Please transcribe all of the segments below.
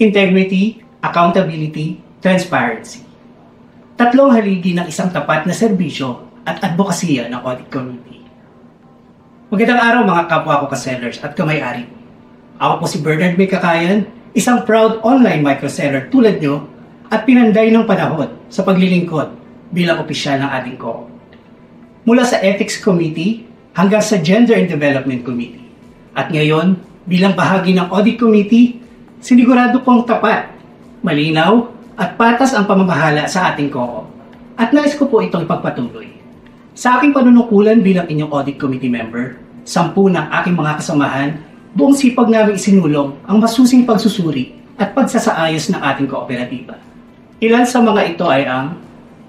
integrity, accountability, transparency. Tatlong haligi ng isang tapat na serbisyo at advokasya ng Audit Committee. Magandang araw mga kapwa ko ka-sellers at kamay-ari. Ako po si Bernard May Cakayan, isang proud online microseller tulad nyo at pinanday ng panahon sa paglilingkod bilang opisyal ng ating co-op. Mula sa Ethics Committee hanggang sa Gender and Development Committee. At ngayon, bilang bahagi ng Audit Committee, sinigurado kong tapat, malinaw at patas ang pamamahala sa ating co-op. At nais ko po itong ipagpatuloy. Sa aking panunukulan bilang inyong Audit Committee member, 10 ng aking mga kasamahan, buong sipag namin isinulong ang masusing pagsusuri at pagsasaayos ng ating kooperatiba. Ilan sa mga ito ay ang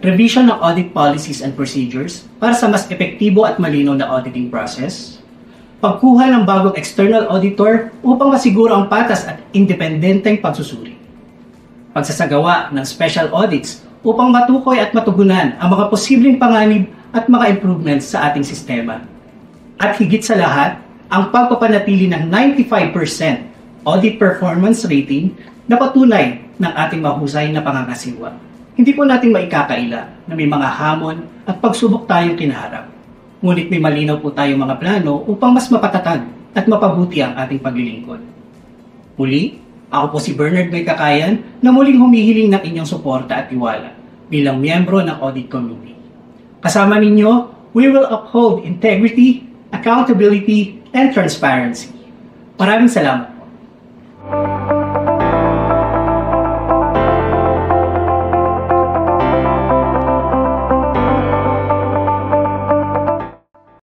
revision ng audit policies and procedures para sa mas epektibo at malinaw na auditing process, pagkuha ng bagong external auditor upang masiguro ang patas at independenteng pagsusuri, pagsasagawa ng special audits upang matukoy at matugunan ang mga posibleng panganib at mga improvements sa ating sistema. At higit sa lahat, ang pagpapanatili ng 95% audit performance rating na patunay ng ating mahusay na pangangasiwa. Hindi po natin maikakaila na may mga hamon at pagsubok tayong kinaharap. Ngunit may malinaw po tayong mga plano upang mas mapatatag at mapabuti ang ating paglilingkod. Muli, ako po si Bernard May Cakayan na muling humihiling ng inyong suporta at tiwala bilang miyembro ng Audit Committee. Kasama ninyo, we will uphold integrity, accountability, and transparency. Maraming salamat.